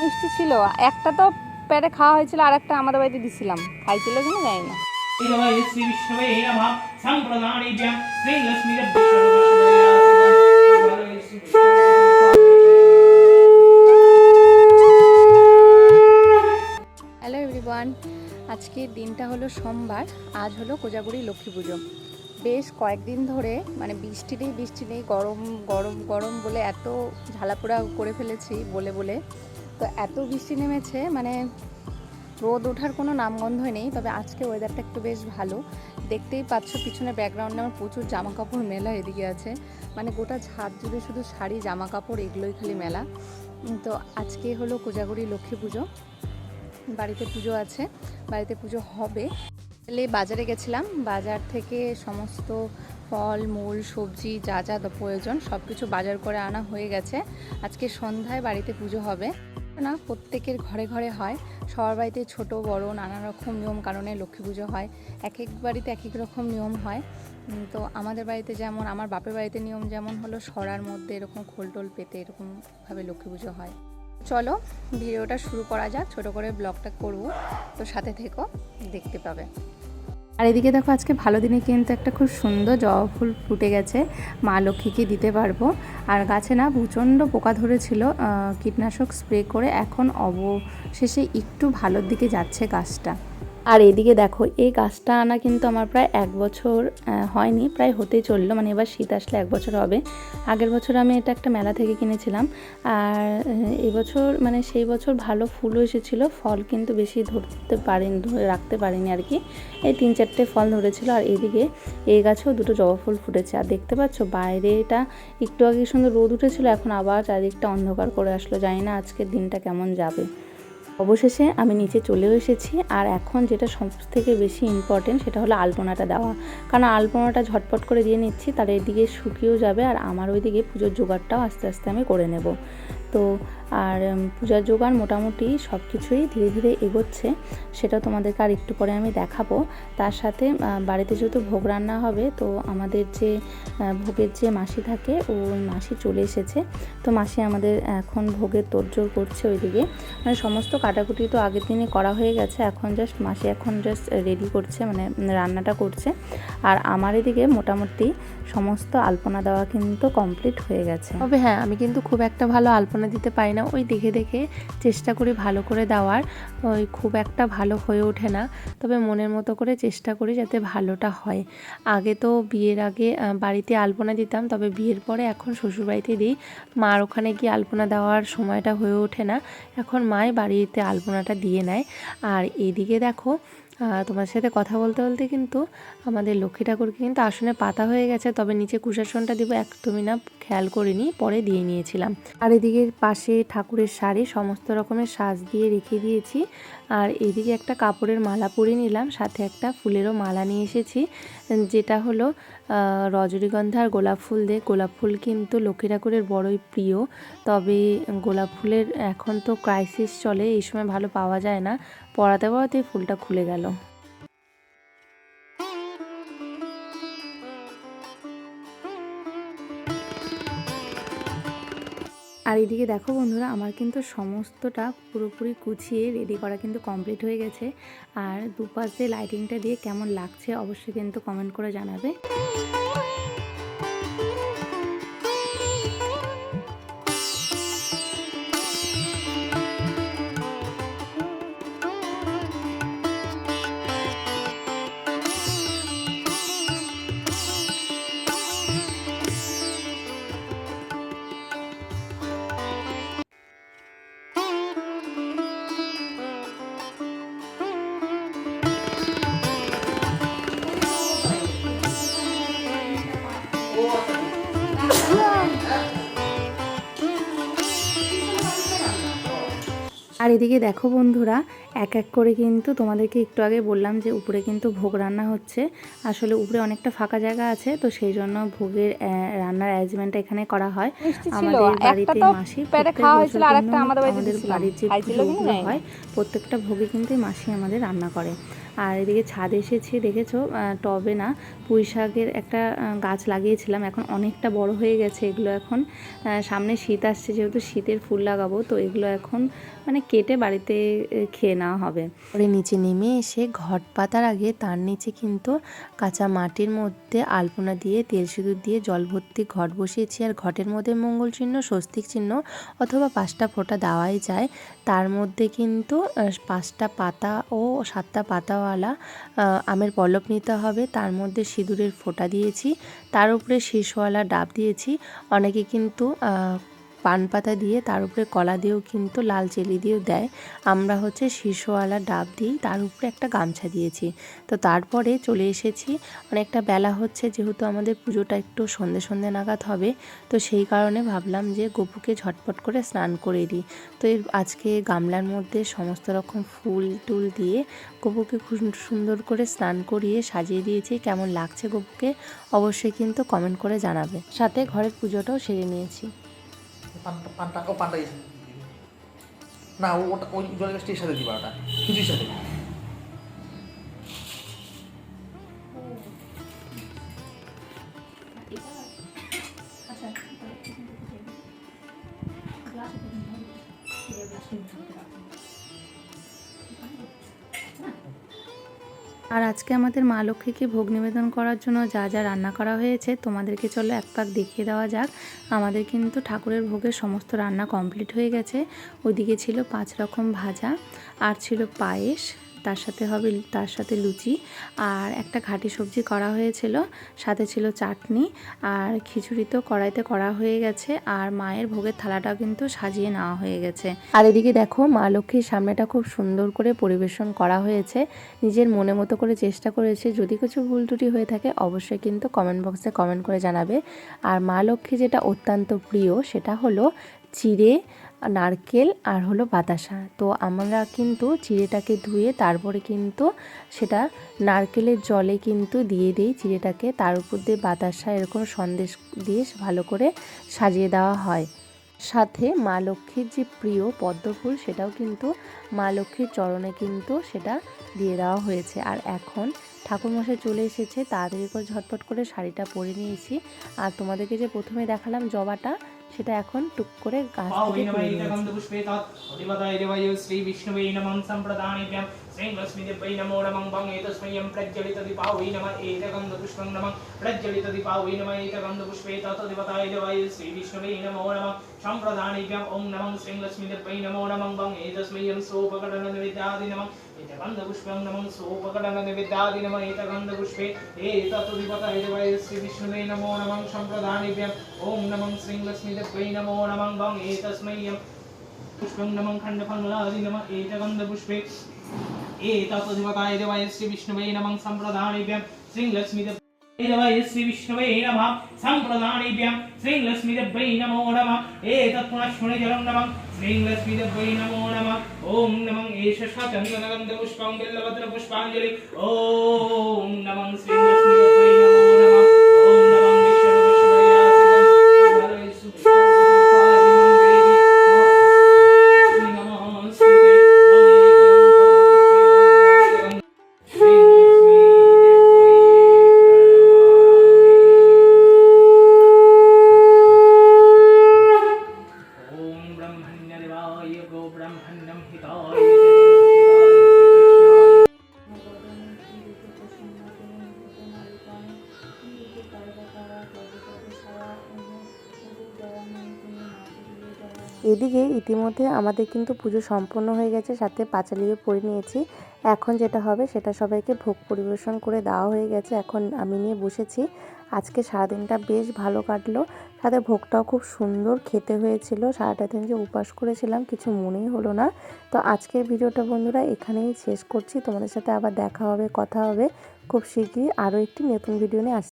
মিষ্টি ছিল, একটা তো পেটে খাওয়া হয়েছিল, আর একটা আমাদের বাড়িতে দিছিলাম, খাইছিল কিনা জানি না। হ্যালো এভরিওয়ান, আজকের দিনটা হলো সোমবার, আজ হলো কোজাগরী লক্ষ্মী পুজো। বেশ কয়েকদিন ধরে মানে বৃষ্টি নেই, গরম গরম গরম বলে এত ঝালাপোড়া করে ফেলেছি বলে বলে। তো এত বৃষ্টি নেমেছে, মানে রোদ ওঠার কোনো নামগন্ধই নেই। তবে আজকে ওয়েদারটা একটু বেশ ভালো, দেখতেই পাচ্ছ পিছনে ব্যাকগ্রাউন্ডে আমার প্রচুর জামা কাপড় মেলা এদিকে আছে, মানে গোটা ছাদ জুড়ে শুধু শাড়ি জামা কাপড় এগুলোই খালি মেলা। তো আজকে হলো কোজাগরী লক্ষ্মী পুজো, বাড়িতে পুজো আছে, বাড়িতে পুজো হবে। বাজারে গেছিলাম, বাজার থেকে সমস্ত ফল মূল সবজি যা যা প্রয়োজন সব কিছু বাজার করে আনা হয়ে গেছে। আজকে সন্ধ্যায় বাড়িতে পুজো হবে না, প্রত্যেকের ঘরে ঘরে হয়, সবার বাড়িতে ছোট বড় নানা রকম নিয়ম কারণে লক্ষ্মী পুজো হয়। এক এক বাড়িতে এক এক রকম নিয়ম হয়। তো আমাদের বাড়িতে যেমন, আমার বাপের বাড়িতে নিয়ম যেমন হলো সরার মধ্যে এরকম খোল টোল পেতে এরকমভাবে লক্ষ্মী পুজো হয়। চলো ভিডিওটা শুরু করা যাক, ছোট করে ব্লগটা করব, তো সাথে থেকো, দেখতে পাবে। আর এদিকে দেখো আজকে ভালো দিনে কিন্তু একটা খুব সুন্দর জবা ফুল ফুটে গেছে, মা লক্ষ্মীকে দিতে পারবো। আর গাছে না প্রচণ্ড পোকা ধরেছিল, কীটনাশক স্প্রে করে এখন অবশেষে একটু ভালোর দিকে যাচ্ছে গাছটা। আর এদিকে দেখো এই গাছটা আনা কিন্তু আমার প্রায় 1 বছর হয়নি, প্রায় হতেই চললো, মানে এবার শীত আসলে 1 বছর হবে। আগের বছর আমি এটা একটা মেলা থেকে কিনেছিলাম, আর এবছর মানে সেই বছর ভালো ফুলও এসেছিলো, ফল কিন্তু বেশি ধরে রাখতে পারিনি আর কি, এই 3-4টে ফল ধরেছিল। আর এদিকে এই গাছেও 2টো জবা ফুল ফুটেছে। আর দেখতে পাচ্ছ বাইরে এটা একটু আগে সুন্দর রোদ উঠেছিল, এখন আবার চারিদিকটা অন্ধকার করে আসলো, জানি না আজকের দিনটা কেমন যাবে। অবশেষে আমি নিচে চলেও এসেছি। আর এখন যেটা সবথেকে বেশি ইম্পর্টেন্ট সেটা হলো আলপনাটা দেওয়া, কারণ আলপনাটা ঝটপট করে দিয়ে নিচ্ছি, তার এদিকে শুকিয়েও যাবে, আর আমার ওইদিকে পুজোর জোগাড়টাও আস্তে আস্তে আমি করে নেব। তো আর পূজার জোগাড় মোটামুটি সব কিছুই ধীরে ধীরে এগোচ্ছে, সেটা তোমাদেরকে আর একটু পরে আমি দেখাবো। তার সাথে বাড়িতে যেহেতু ভোগ রান্না হবে, তো আমাদের যে ভোগের যে মাসি থাকে ওই মাসি চলে এসেছে, তো মাসি আমাদের এখন ভোগের তোড়জোড় করছে ওইদিকে, মানে সমস্ত কাটাকুটি তো আগের দিনে করা হয়ে গেছে, এখন মাসি জাস্ট রেডি করছে, মানে রান্নাটা করছে। আর আমার এদিকে মোটামুটি সমস্ত আলপনা দেওয়া কিন্তু কমপ্লিট হয়ে গেছে। তবে হ্যাঁ, আমি কিন্তু খুব একটা ভালো আলপনা দিতে পারি না, ওই দেখে দেখে চেষ্টা করি ভালো করে দেওয়ার, ওই খুব একটা ভালো হয়ে ওঠে না, তবে মনের মতো করে চেষ্টা করি যাতে ভালোটা হয়। আগে তো বিয়ের আগে বাড়িতে আলপনা দিতাম, তবে বিয়ের পরে এখন শ্বশুরবাড়িতে দিই, মার ওখানে গিয়ে আলপনা দেওয়ার সময়টা হয়ে ওঠে না, এখন মাই বাড়িতে আলপনাটা দিয়ে নেয়। আর এইদিকে দেখো তোমার সাথে কথা বলতে বলতে কিন্তু আমাদের লক্ষ্মী ঠাকুরকে কিন্তু আসনে পাতা হয়ে গেছে, তবে নিচে কুশাসনটা দিব একদমই না খেয়াল করিনি, পরে দিয়ে নিয়েছিলাম। আর এদিকে পাশে ঠাকুরের শাড়ি সমস্ত রকমের সাজ দিয়ে রেখে দিয়েছি। আর এদিকে একটা কাপড়ের মালা পরিয়ে নিলাম, সাথে একটা ফুলেরও মালা নিয়ে এসেছি, যেটা হলো রজনীগন্ধা আর গোলাপ ফুল দিয়ে। গোলাপ ফুল কিন্তু লক্ষ্মী ঠাকুরের বড়ই প্রিয়, তবে গোলাপ ফুলের এখন তো ক্রাইসিস চলে, এই সময় ভালো পাওয়া যায় না, পরাতে পরাতে ফুলটা খুলে গেল। আর এদিকে দেখো বন্ধুরা, আমার কিন্তু সমস্তটা পুরোপুরি গুছিয়ে রেডি করা কিন্তু কমপ্লিট হয়ে গেছে। আর দুপাশে লাইটিংটা দিয়ে কেমন লাগছে অবশ্যই কিন্তু কমেন্ট করে জানাবে। আর এদিকে দেখো বন্ধুরা, এক এক করে কিন্তু তোমাদেরকে একটু আগে বললাম যে উপরে কিন্তু ভোগ রান্না হচ্ছে। আসলে উপরে অনেকটা ফাঁকা জায়গা আছে, তো সেই জন্য ভোগের রান্নার অ্যারেঞ্জমেন্টটা এখানে করা হয়। আমাদের বাড়িতে মাসি প্রত্যেক বছর কিন্তু আমাদের বাড়ির যে পুজোগুলো হয় প্রত্যেকটা ভোগে কিন্তু মাসি আমাদের রান্না করে। আর এদিকে ছাদে এসেছি, দেখেছো টবে না পুঁই শাকের একটা গাছ লাগিয়েছিলাম, এখন অনেকটা বড় হয়ে গেছে। এগুলো এখন সামনে শীত আসছে, যেহেতু শীতের ফুল লাগাবো, তো এগুলো এখন মানে কেটে বাড়িতে খেয়ে নেওয়া হবে। পরে নিচে নেমে এসে ঘট পাতার আগে তার নিচে কিন্তু কাঁচা মাটির মধ্যে আলপনা দিয়ে তেল সিঁদুর দিয়ে জল ভর্তি ঘট বসিয়েছি। আর ঘটের মধ্যে মঙ্গল চিহ্ন, স্বস্তিক চিহ্ন অথবা 5টা ফোঁটা দেওয়াই যায়। তার মধ্যে কিন্তু 5টা পাতা ও 7টা পাতাওয়ালা আমের পল্লব নিতে হবে। তার মধ্যে সিঁদুরের ফোঁটা দিয়েছি, তার উপরে শীষওয়ালা ডাব দিয়েছি। অনেকে কিন্তু পান পাতা দিয়ে তার উপরে কলা দিয়েও কিন্তু লাল চেলি দিয়েও দেয়। আমরা হচ্ছে শীষওয়ালা ডাব দিয়েই তার উপরে একটা গামছা দিয়েছি। তো তারপরে চলে এসেছি, অনেকটা বেলা হচ্ছে, যেহেতু আমাদের পুজোটা একটু সন্ধে সন্ধে নাগাদ হবে, তো সেই কারণে ভাবলাম যে গপুকে ঝটপট করে স্নান করে দিই। তো আজকে গামলার মধ্যে সমস্ত রকম ফুল টুল দিয়ে গপুকে খুব সুন্দর করে স্নান করিয়ে সাজিয়ে দিয়েছি। কেমন লাগছে গপুকে অবশ্যই কিন্তু কমেন্ট করে জানাবে। সাথে ঘরের পুজোটাও সেরে নিয়েছি। পানটা না, ওটা ওই জলের গাছটির সাথে দিবা, ওটা সুজির সাথে। আর আজকে আমাদের মা লক্ষ্মীকে ভোগ নিবেদন করার জন্য যা যা রান্না করা হয়েছে তোমাদেরকে চলো এক পাক দেখিয়ে দেওয়া যাক। আমাদের কিন্তু ঠাকুরের ভোগের সমস্ত রান্না কমপ্লিট হয়ে গেছে। ওইদিকে ছিল 5 রকম ভাজা, আর ছিল পায়েস, তার সাথে লুচি, আর একটা ঘাটি সবজি করা হয়েছিল, সাথে ছিল চাটনি, আর খিচুড়ি তো কড়াইতে করা হয়ে গেছে, আর মায়ের ভোগের থালাটাও কিন্তু সাজিয়ে নেওয়া হয়ে গেছে। আর এদিকে দেখো মা লক্ষ্মীর সামনেটা খুব সুন্দর করে পরিবেশন করা হয়েছে। নিজের মনে মতো করে চেষ্টা করেছে, যদি কিছু ভুল ত্রুটি হয়ে থাকে অবশ্যই কিন্তু কমেন্ট বক্সে কমেন্ট করে জানাবে। আর মা লক্ষ্মী যেটা অত্যন্ত প্রিয় সেটা হলো চিড়ে, নারকেল আর হলো বাতাসা। তো আমরা কিন্তু চিড়েটাকে ধুয়ে তারপরে কিন্তু সেটা নারকেলের জলে কিন্তু দিয়ে দিই চিড়েটাকে, তার উপর দিয়ে বাতাসা এরকম সন্দেশ দিয়ে ভালো করে সাজিয়ে দেওয়া হয়। সাথে মা লক্ষ্মীর যে প্রিয় পদ্মফুল সেটাও কিন্তু মা লক্ষ্মীর চরণে কিন্তু সেটা দিয়ে দেওয়া হয়েছে। আর এখন ঠাকুরমশাই চলে এসেছে, তাড়াতাড়ি করে ঝটপট করে শাড়িটা পরে নিয়েছি। আর তোমাদেরকে যে প্রথমে দেখালাম জবাটা, সেটা এখন টুক করে গাছ থেকে তুলে নিয়েছি। श्रीलक्ष्मीदेव्यै नमो नमः भं एतस्मयं प्रज्वलितदीपावै नमः एतगन्धपुष्पं नमः प्रज्वलितदीपावै नमः एतगन्धपुष्पे तत्देवताय देवाय श्रीविष्णवे नमो नमः सम्प्रदानेभ्यम् ॐ नमः श्रीलक्ष्मीदेव्यै नमो नमः भं एतस्मयं सोपकटननिवेद्यादि नमः एतगन्धपुष्पं नमः सोपकटननिवेद्यादि नमः एतगन्धपुष्पे एतत्देवताय देवाय श्रीविष्णवे नमो नमः सम्प्रदानेभ्यम् ॐ नमः श्रीलक्ष्मीदेव्यै नमो नमः भं एतस्मयं पुष्पं नमः खण्डफलादि नमः एतगन्धपुष्पे एतत्देवताय देवाय श्रीविष्णवे नमः सम्प्रदानेभ्यं श्रीलक्ष्मीदेव्यै श्रीविष्णवे नमः सम्प्रदानेभ्यं श्रीलक्ष्मीदेव्यै नमो नमः एतत्पुनश्वणजलं नमः श्रीलक्ष्मीदेव्यै नमो नमः ॐ नमः एष चन्दनगन्धपुष्पं बिल्वपत्रपुष्पाञ्जलि ॐ नमः श्रीलक्ष्मीदेव्यै नमो नमः ॐ नमः এদিকে ইতিমধ্যে আমাদের কিন্তু পুজো সম্পন্ন হয়ে গেছে, সাথে পাঁচালিও পরে নিয়েছি। এখন যেটা হবে সেটা সবাইকে ভোগ পরিবেশন করে দেওয়া হয়ে গেছে, এখন আমি নিয়ে বসেছি। আজকে সারাদিনটা বেশ ভালো কাটলো, সাথে ভোগটাও খুব সুন্দর খেতে হয়েছিল। সারাটা দিন যে উপাস করেছিলাম কিছু মনেই হলো না। তো আজকের ভিডিওটা বন্ধুরা এখানেই শেষ করছি, তোমাদের সাথে আবার দেখা হবে, কথা হবে খুব শীঘ্রই আরও একটি নতুন ভিডিও নিয়ে